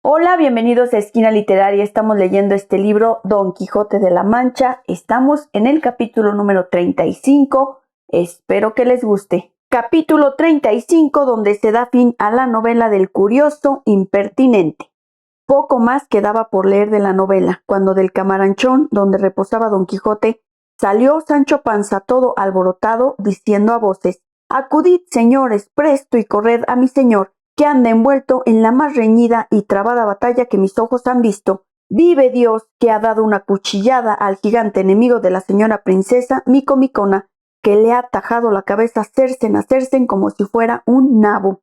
Hola, bienvenidos a Esquina Literaria. Estamos leyendo este libro, Don Quijote de la Mancha. Estamos en el capítulo número 35. Espero que les guste. Capítulo 35, donde se da fin a la novela del curioso impertinente. Poco más quedaba por leer de la novela, cuando del camaranchón donde reposaba Don Quijote salió Sancho Panza todo alborotado, diciendo a voces: «Acudid, señores, presto y corred a mi señor, que anda envuelto en la más reñida y trabada batalla que mis ojos han visto. Vive Dios, que ha dado una cuchillada al gigante enemigo de la señora princesa Micomicona, que le ha tajado la cabeza cercen a cercen como si fuera un nabo».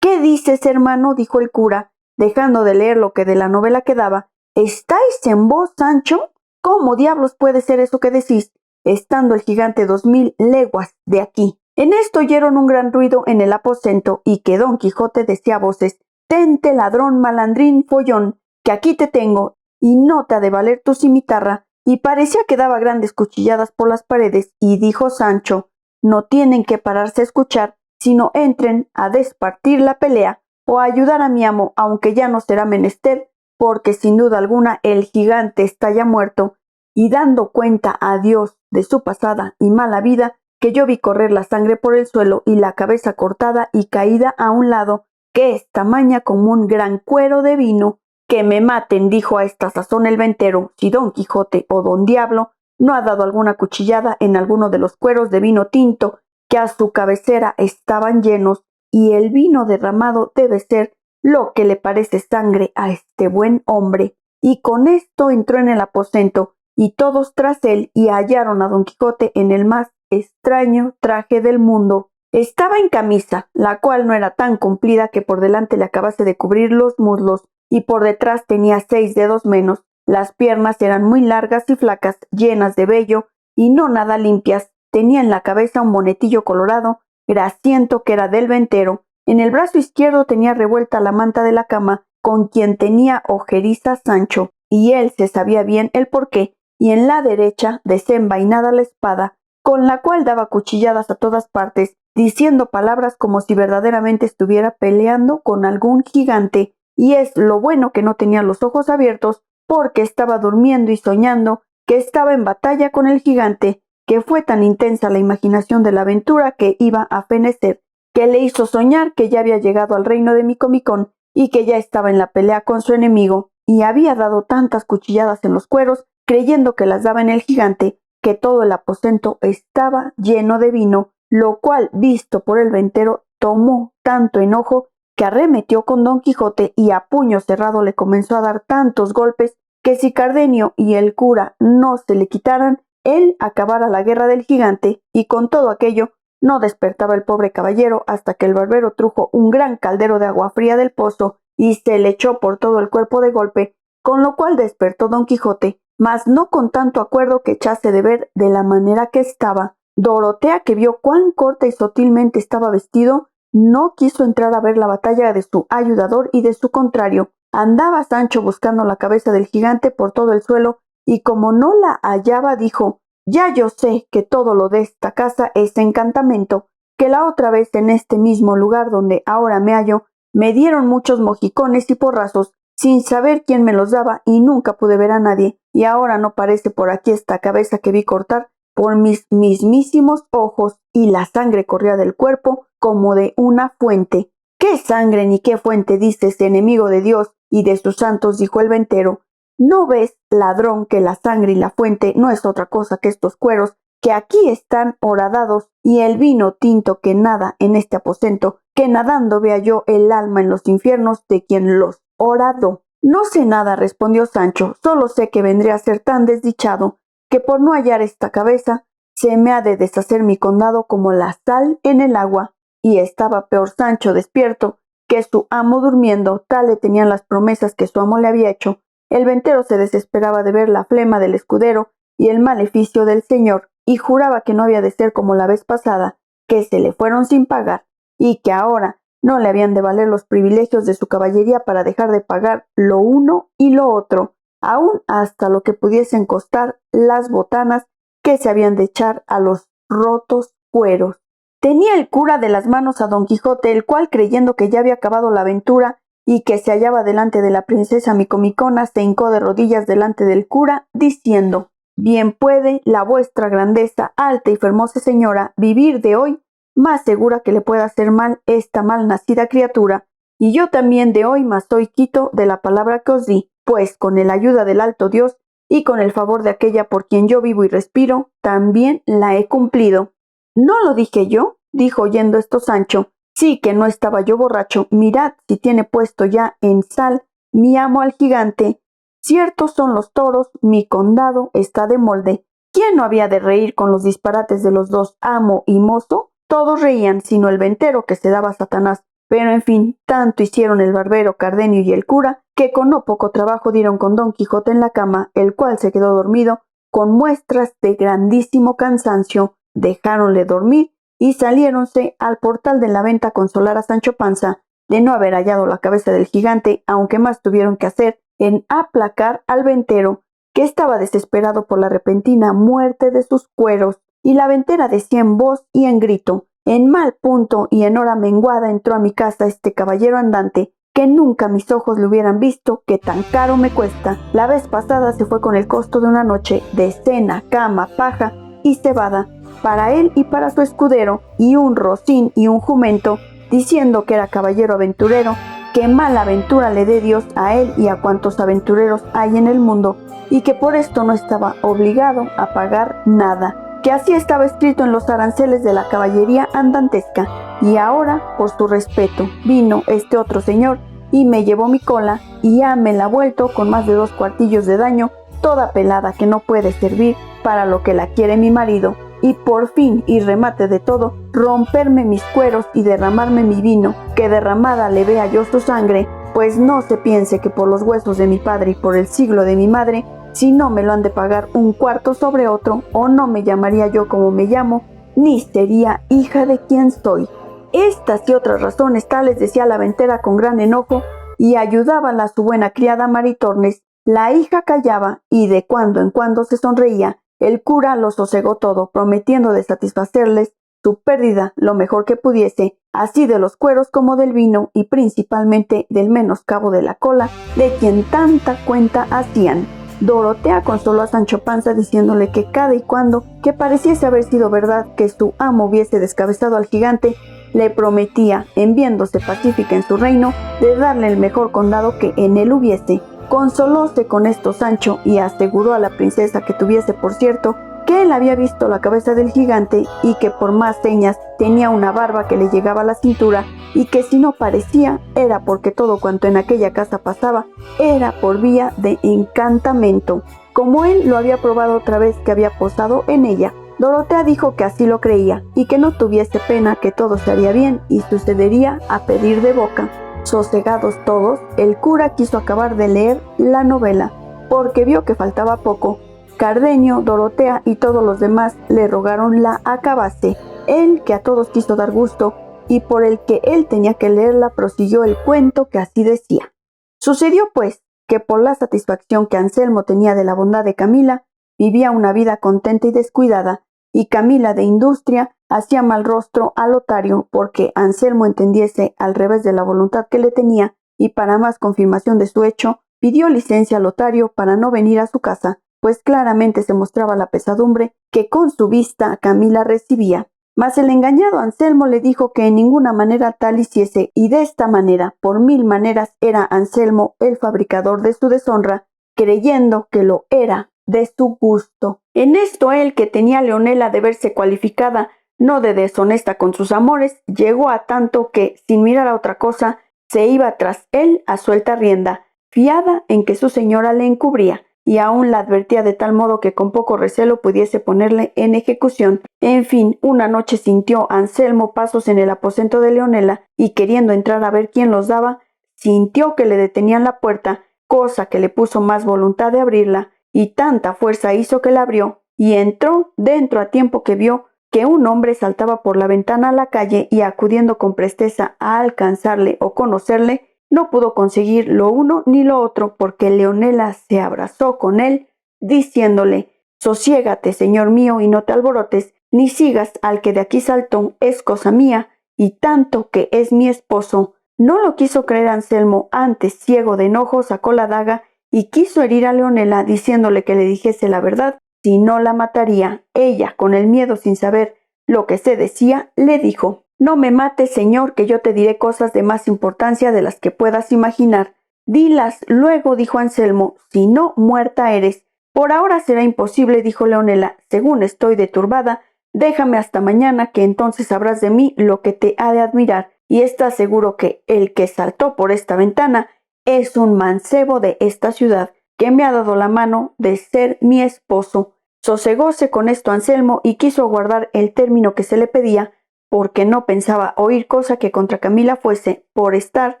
«¿Qué dices, hermano?», dijo el cura, dejando de leer lo que de la novela quedaba. «¿Estáis en vos, Sancho? ¿Cómo diablos puede ser eso que decís, estando el gigante 2000 leguas de aquí?» En esto oyeron un gran ruido en el aposento y que Don Quijote decía a voces: «Tente, ladrón, malandrín, follón, que aquí te tengo, y no te ha de valer tu cimitarra». Y parecía que daba grandes cuchilladas por las paredes, y dijo Sancho: «No tienen que pararse a escuchar, sino entren a despartir la pelea, o a ayudar a mi amo, aunque ya no será menester, porque sin duda alguna el gigante está ya muerto, y dando cuenta a Dios de su pasada y mala vida, que yo vi correr la sangre por el suelo y la cabeza cortada y caída a un lado, que es tamaña como un gran cuero de vino. Que me maten», dijo a esta sazón el ventero, «si Don Quijote o Don Diablo no ha dado alguna cuchillada en alguno de los cueros de vino tinto que a su cabecera estaban llenos, y el vino derramado debe ser lo que le parece sangre a este buen hombre». Y con esto entró en el aposento, y todos tras él, y hallaron a Don Quijote en el más extraño traje del mundo. Estaba en camisa, la cual no era tan cumplida que por delante le acabase de cubrir los muslos, y por detrás tenía 6 dedos menos. Las piernas eran muy largas y flacas, llenas de vello, y no nada limpias. Tenía en la cabeza un bonetillo colorado, grasiento, que era del ventero. En el brazo izquierdo tenía revuelta la manta de la cama, con quien tenía ojeriza Sancho, y él se sabía bien el porqué, y en la derecha desenvainada la espada, con la cual daba cuchilladas a todas partes, diciendo palabras como si verdaderamente estuviera peleando con algún gigante. Y es lo bueno que no tenía los ojos abiertos, porque estaba durmiendo y soñando que estaba en batalla con el gigante, que fue tan intensa la imaginación de la aventura que iba a fenecer, que le hizo soñar que ya había llegado al reino de Micomicón y que ya estaba en la pelea con su enemigo, y había dado tantas cuchilladas en los cueros, creyendo que las daba en el gigante, que todo el aposento estaba lleno de vino, lo cual, visto por el ventero, tomó tanto enojo que arremetió con Don Quijote y a puño cerrado le comenzó a dar tantos golpes que si Cardenio y el cura no se le quitaran, él acabara la guerra del gigante. Y con todo aquello no despertaba el pobre caballero hasta que el barbero trujo un gran caldero de agua fría del pozo y se le echó por todo el cuerpo de golpe, con lo cual despertó Don Quijote, mas no con tanto acuerdo que echase de ver de la manera que estaba. Dorotea, que vio cuán corta y sotilmente estaba vestido, no quiso entrar a ver la batalla de su ayudador y de su contrario. Andaba Sancho buscando la cabeza del gigante por todo el suelo, y como no la hallaba, dijo: «Ya yo sé que todo lo de esta casa es encantamento, que la otra vez en este mismo lugar donde ahora me hallo, me dieron muchos mojicones y porrazos, sin saber quién me los daba, y nunca pude ver a nadie, y ahora no parece por aquí esta cabeza que vi cortar por mis mismísimos ojos, y la sangre corría del cuerpo como de una fuente». «¿Qué sangre ni qué fuente dices, enemigo de Dios y de sus santos?», dijo el ventero. «¿No ves, ladrón, que la sangre y la fuente no es otra cosa que estos cueros que aquí están horadados, y el vino tinto que nada en este aposento, que nadando vea yo el alma en los infiernos de quien los horadó?» «No sé nada», respondió Sancho, «solo sé que vendré a ser tan desdichado que por no hallar esta cabeza se me ha de deshacer mi condado como la sal en el agua». Y estaba peor Sancho despierto que su amo durmiendo, tal le tenían las promesas que su amo le había hecho. El ventero se desesperaba de ver la flema del escudero y el maleficio del señor, y juraba que no había de ser como la vez pasada, que se le fueron sin pagar, y que ahora no le habían de valer los privilegios de su caballería para dejar de pagar lo uno y lo otro, aun hasta lo que pudiesen costar las botanas que se habían de echar a los rotos cueros. Tenía el cura de las manos a Don Quijote, el cual, creyendo que ya había acabado la aventura y que se hallaba delante de la princesa Micomicona, se hincó de rodillas delante del cura, diciendo: «Bien puede la vuestra grandeza, alta y fermosa señora, vivir de hoy más segura que le pueda hacer mal esta mal nacida criatura, y yo también de hoy más soy quito de la palabra que os di, pues con el ayuda del alto Dios y con el favor de aquella por quien yo vivo y respiro, también la he cumplido». «¿No lo dije yo?», dijo oyendo esto Sancho. «Sí que no estaba yo borracho. Mirad si tiene puesto ya en sal mi amo al gigante. Ciertos son los toros, mi condado está de molde». ¿Quién no había de reír con los disparates de los dos, amo y mozo? Todos reían, sino el ventero, que se daba a Satanás. Pero en fin, tanto hicieron el barbero, Cardenio y el cura, que con no poco trabajo dieron con Don Quijote en la cama, el cual se quedó dormido, con muestras de grandísimo cansancio. Dejáronle dormir y saliéronse al portal de la venta a consolar a Sancho Panza de no haber hallado la cabeza del gigante, aunque más tuvieron que hacer en aplacar al ventero, que estaba desesperado por la repentina muerte de sus cueros. Y la ventera decía en voz y en grito: «En mal punto y en hora menguada entró a mi casa este caballero andante, que nunca mis ojos le hubieran visto, que tan caro me cuesta. La vez pasada se fue con el costo de una noche de cena, cama, paja y cebada, para él y para su escudero, y un rocín y un jumento, diciendo que era caballero aventurero, que mala aventura le dé Dios a él y a cuantos aventureros hay en el mundo, y que por esto no estaba obligado a pagar nada, que así estaba escrito en los aranceles de la caballería andantesca. Y ahora, por su respeto, vino este otro señor y me llevó mi cola, y ya me la ha vuelto con más de 2 cuartillos de daño, toda pelada, que no puede servir para lo que la quiere mi marido, y por fin y remate de todo, romperme mis cueros y derramarme mi vino, que derramada le vea yo su sangre, pues no se piense que por los huesos de mi padre y por el siglo de mi madre, si no me lo han de pagar un cuarto sobre otro, o no me llamaría yo como me llamo, ni sería hija de quien soy». Estas y otras razones tales decía la ventera con gran enojo, y ayudábala su buena criada Maritornes. La hija callaba, y de cuando en cuando se sonreía. El cura lo sosegó todo, prometiendo de satisfacerles su pérdida lo mejor que pudiese, así de los cueros como del vino, y principalmente del menoscabo de la cola, de quien tanta cuenta hacían. Dorotea consoló a Sancho Panza diciéndole que cada y cuando que pareciese haber sido verdad que su amo hubiese descabezado al gigante, le prometía, en viéndose pacífica en su reino, de darle el mejor condado que en él hubiese. Consolóse con esto Sancho y aseguró a la princesa que tuviese por cierto que él había visto la cabeza del gigante, y que por más señas tenía una barba que le llegaba a la cintura, y que si no parecía era porque todo cuanto en aquella casa pasaba era por vía de encantamento, como él lo había probado otra vez que había posado en ella. Dorotea dijo que así lo creía, y que no tuviese pena, que todo se haría bien y sucedería a pedir de boca. Sosegados todos, el cura quiso acabar de leer la novela, porque vio que faltaba poco. Cardenio, Dorotea y todos los demás le rogaron la acabase. Él, que a todos quiso dar gusto, y por el que él tenía que leerla, prosiguió el cuento, que así decía. Sucedió pues que por la satisfacción que Anselmo tenía de la bondad de Camila, vivía una vida contenta y descuidada, y Camila de industria hacía mal rostro a Lotario, porque Anselmo entendiese al revés de la voluntad que le tenía, y para más confirmación de su hecho, pidió licencia a Lotario para no venir a su casa, pues claramente se mostraba la pesadumbre que con su vista Camila recibía. Mas el engañado Anselmo le dijo que en ninguna manera tal hiciese, y de esta manera, por 1000 maneras, era Anselmo el fabricador de su deshonra, creyendo que lo era de su gusto. En esto él, que tenía Leonela de verse cualificada no de deshonesta con sus amores, llegó a tanto que, sin mirar a otra cosa, se iba tras él a suelta rienda, fiada en que su señora le encubría, y aún la advertía de tal modo que con poco recelo pudiese ponerle en ejecución. En fin, una noche sintió Anselmo pasos en el aposento de Leonela, y queriendo entrar a ver quién los daba, sintió que le detenían la puerta, cosa que le puso más voluntad de abrirla, y tanta fuerza hizo que la abrió, y entró dentro a tiempo que vio que un hombre saltaba por la ventana a la calle, y acudiendo con presteza a alcanzarle o conocerle, no pudo conseguir lo uno ni lo otro, porque Leonela se abrazó con él, diciéndole: «Sosiégate, señor mío, y no te alborotes, ni sigas al que de aquí saltó, es cosa mía, y tanto que es mi esposo. No lo quiso creer Anselmo, antes, ciego de enojo, sacó la daga y quiso herir a Leonela diciéndole que le dijese la verdad, si no la mataría. Ella, con el miedo sin saber lo que se decía, le dijo: «No me mates, señor, que yo te diré cosas de más importancia de las que puedas imaginar». «Dilas luego», dijo Anselmo, «si no, muerta eres». «Por ahora será imposible», dijo Leonela, «según estoy de turbada. Déjame hasta mañana, que entonces sabrás de mí lo que te ha de admirar, y estás seguro que el que saltó por esta ventana es un mancebo de esta ciudad, que me ha dado la mano de ser mi esposo». Sosegóse con esto Anselmo y quiso guardar el término que se le pedía, porque no pensaba oír cosa que contra Camila fuese, por estar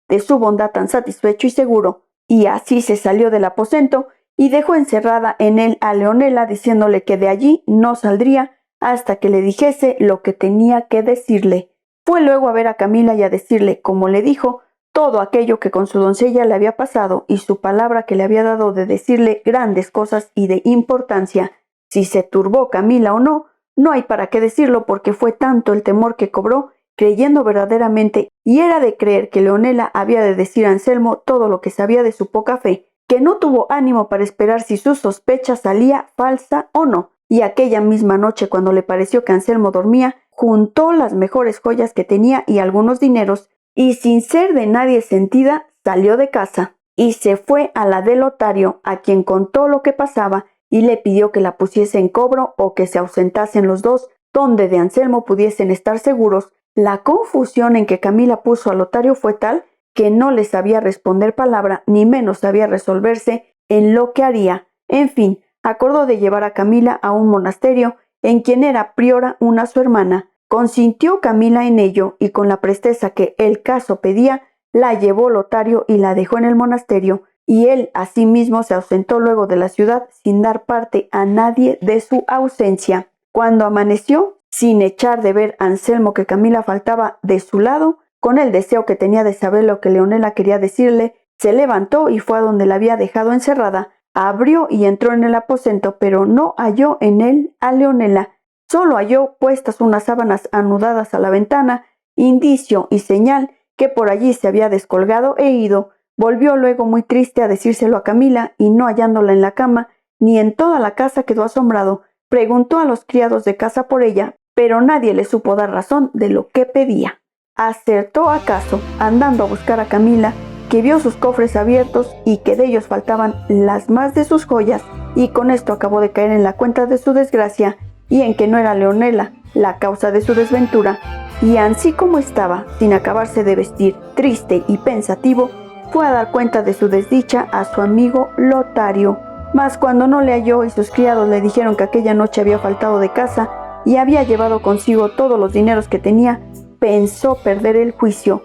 de su bondad tan satisfecho y seguro, y así se salió del aposento y dejó encerrada en él a Leonela, diciéndole que de allí no saldría hasta que le dijese lo que tenía que decirle. Fue luego a ver a Camila y a decirle, como le dijo, todo aquello que con su doncella le había pasado y su palabra que le había dado de decirle grandes cosas y de importancia. Si se turbó Camila o no, no hay para qué decirlo, porque fue tanto el temor que cobró, creyendo verdaderamente, y era de creer que Leonela había de decir a Anselmo todo lo que sabía de su poca fe, que no tuvo ánimo para esperar si su sospecha salía falsa o no, y aquella misma noche, cuando le pareció que Anselmo dormía, juntó las mejores joyas que tenía y algunos dineros, y sin ser de nadie sentida, salió de casa, y se fue a la de Lotario, a quien contó lo que pasaba, y le pidió que la pusiese en cobro o que se ausentasen los dos, donde de Anselmo pudiesen estar seguros. La confusión en que Camila puso a Lotario fue tal que no le sabía responder palabra, ni menos sabía resolverse en lo que haría. En fin, acordó de llevar a Camila a un monasterio, en quien era priora una su hermana. Consintió Camila en ello, y con la presteza que el caso pedía, la llevó Lotario y la dejó en el monasterio, y él asimismo se ausentó luego de la ciudad sin dar parte a nadie de su ausencia. Cuando amaneció, sin echar de ver Anselmo que Camila faltaba de su lado, con el deseo que tenía de saber lo que Leonela quería decirle, se levantó y fue a donde la había dejado encerrada. Abrió y entró en el aposento, pero no halló en él a Leonela. Solo halló puestas unas sábanas anudadas a la ventana, indicio y señal que por allí se había descolgado e ido. Volvió luego muy triste a decírselo a Camila, y no hallándola en la cama ni en toda la casa quedó asombrado. Preguntó a los criados de casa por ella, pero nadie le supo dar razón de lo que pedía. Acertó acaso, andando a buscar a Camila, que vio sus cofres abiertos y que de ellos faltaban las más de sus joyas, y con esto acabó de caer en la cuenta de su desgracia, y en que no era Leonela la causa de su desventura, y ansí como estaba, sin acabarse de vestir, triste y pensativo, fue a dar cuenta de su desdicha a su amigo Lotario. Mas cuando no le halló y sus criados le dijeron que aquella noche había faltado de casa y había llevado consigo todos los dineros que tenía, pensó perder el juicio,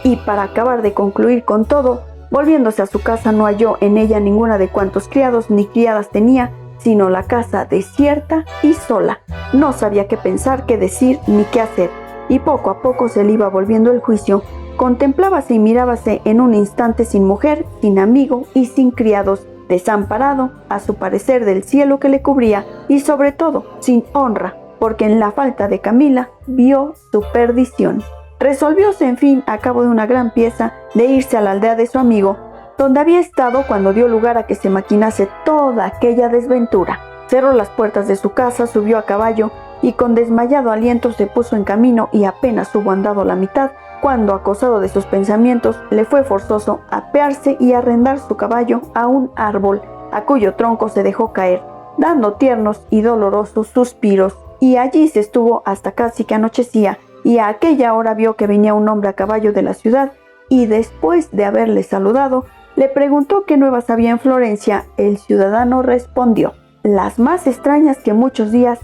y para acabar de concluir con todo, volviéndose a su casa no halló en ella ninguna de cuantos criados ni criadas tenía, sino la casa desierta y sola. No sabía qué pensar, qué decir ni qué hacer, y poco a poco se le iba volviendo el juicio. Contemplábase y mirábase en un instante sin mujer, sin amigo y sin criados, desamparado, a su parecer, del cielo que le cubría, y sobre todo sin honra, porque en la falta de Camila vio su perdición. Resolvióse, en fin, a cabo de una gran pieza, de irse a la aldea de su amigo, donde había estado cuando dio lugar a que se maquinase toda aquella desventura. Cerró las puertas de su casa, subió a caballo, y con desmayado aliento se puso en camino, y apenas hubo andado la mitad, cuando, acosado de sus pensamientos, le fue forzoso apearse y arrendar su caballo a un árbol, a cuyo tronco se dejó caer, dando tiernos y dolorosos suspiros, y allí se estuvo hasta casi que anochecía, y a aquella hora vio que venía un hombre a caballo de la ciudad, y después de haberle saludado, le preguntó qué nuevas había en Florencia. El ciudadano respondió: las más extrañas que muchos días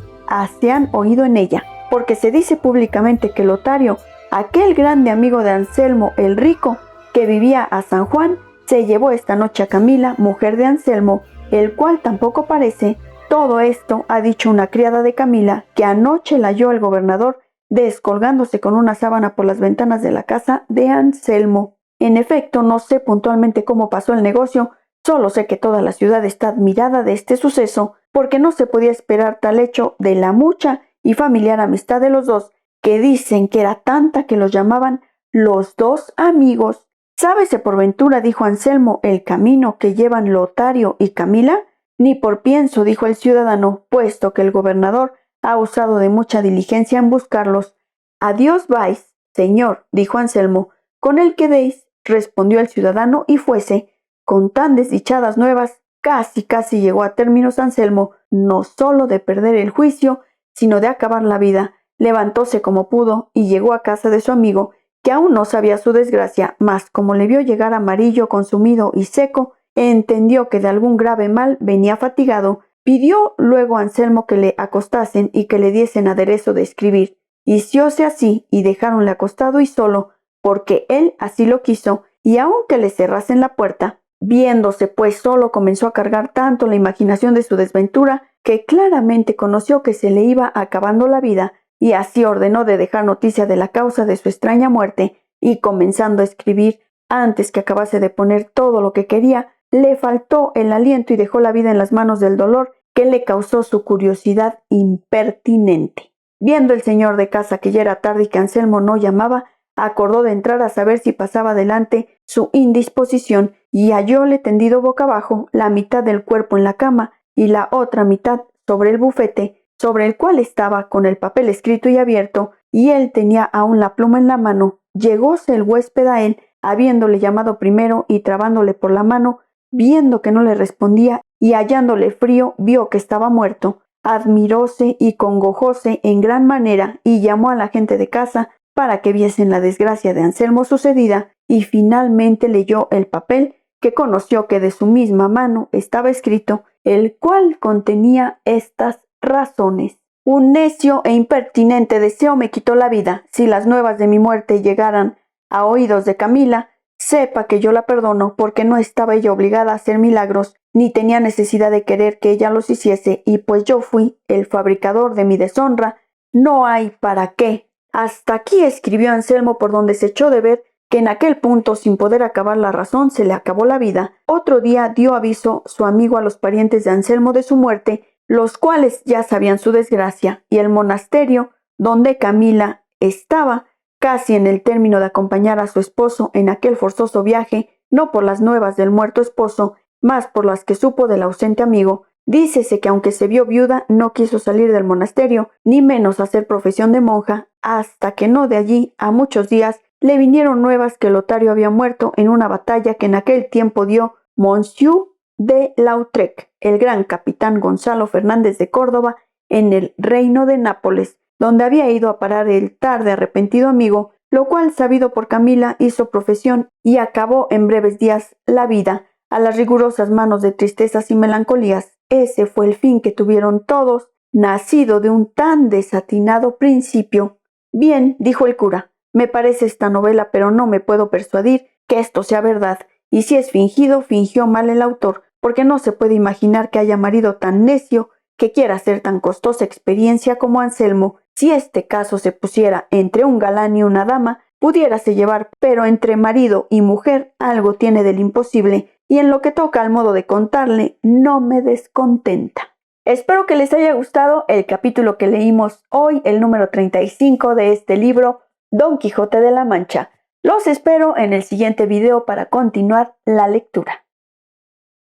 se han oído en ella, porque se dice públicamente que Lotario, aquel grande amigo de Anselmo el rico, que vivía a San Juan, se llevó esta noche a Camila, mujer de Anselmo, el cual tampoco parece. Todo esto ha dicho una criada de Camila, que anoche la halló el gobernador descolgándose con una sábana por las ventanas de la casa de Anselmo. En efecto, no sé puntualmente cómo pasó el negocio, solo sé que toda la ciudad está admirada de este suceso, porque no se podía esperar tal hecho de la mucha y familiar amistad de los dos, que dicen que era tanta que los llamaban los dos amigos. —¿Sábese por ventura, dijo Anselmo, el camino que llevan Lotario y Camila? —Ni por pienso —dijo el ciudadano—, puesto que el gobernador ha usado de mucha diligencia en buscarlos. —¿A Dios vais, señor? —dijo Anselmo. —Con el que deis —respondió el ciudadano—, y fuese. Con tan desdichadas nuevas, casi llegó a términos Anselmo, no solo de perder el juicio, sino de acabar la vida. Levantóse como pudo y llegó a casa de su amigo, que aún no sabía su desgracia, mas como le vio llegar amarillo, consumido y seco, entendió que de algún grave mal venía fatigado. Pidió luego a Anselmo que le acostasen y que le diesen aderezo de escribir. Hicióse así y dejáronle acostado y solo, porque él así lo quiso, y aunque le cerrasen la puerta. Viéndose pues solo, comenzó a cargar tanto la imaginación de su desventura, que claramente conoció que se le iba acabando la vida, y así ordenó de dejar noticia de la causa de su extraña muerte, y comenzando a escribir, antes que acabase de poner todo lo que quería, le faltó el aliento y dejó la vida en las manos del dolor que le causó su curiosidad impertinente. Viendo el señor de casa que ya era tarde y que Anselmo no llamaba, acordó de entrar a saber si pasaba adelante su indisposición, y hallóle tendido boca abajo, la mitad del cuerpo en la cama y la otra mitad sobre el bufete, sobre el cual estaba con el papel escrito y abierto, y él tenía aún la pluma en la mano. Llegóse el huésped a él, habiéndole llamado primero y trabándole por la mano, viendo que no le respondía y hallándole frío, vio que estaba muerto. Admiróse y congojóse en gran manera y llamó a la gente de casa para que viesen la desgracia de Anselmo sucedida, y finalmente leyó el papel, que conoció que de su misma mano estaba escrito, el cual contenía estas razones: un necio e impertinente deseo me quitó la vida. Si las nuevas de mi muerte llegaran a oídos de Camila, sepa que yo la perdono, porque no estaba ella obligada a hacer milagros, ni tenía necesidad de querer que ella los hiciese, y pues yo fui el fabricador de mi deshonra, no hay para qué. Hasta aquí escribió Anselmo, por donde se echó de ver que en aquel punto, sin poder acabar la razón, se le acabó la vida. Otro día dio aviso su amigo a los parientes de Anselmo de su muerte, los cuales ya sabían su desgracia, y el monasterio donde Camila estaba, casi en el término de acompañar a su esposo en aquel forzoso viaje, no por las nuevas del muerto esposo, mas por las que supo del ausente amigo. Dícese que aunque se vio viuda, no quiso salir del monasterio, ni menos hacer profesión de monja, hasta que no de allí a muchos días le vinieron nuevas que Lotario había muerto en una batalla que en aquel tiempo dio Monsieur de Lautrec, el gran capitán Gonzalo Fernández de Córdoba, en el reino de Nápoles, donde había ido a parar el tarde arrepentido amigo, lo cual, sabido por Camila, hizo profesión y acabó en breves días la vida a las rigurosas manos de tristezas y melancolías. Ese fue el fin que tuvieron todos, nacido de un tan desatinado principio. Bien, dijo el cura, me parece esta novela, pero no me puedo persuadir que esto sea verdad, y si es fingido, fingió mal el autor, porque no se puede imaginar que haya marido tan necio que quiera hacer tan costosa experiencia como Anselmo. Si este caso se pusiera entre un galán y una dama, pudiérase llevar, pero entre marido y mujer algo tiene del imposible, y en lo que toca al modo de contarle, no me descontenta. Espero que les haya gustado el capítulo que leímos hoy, el número 35 de este libro, Don Quijote de la Mancha. Los espero en el siguiente video para continuar la lectura.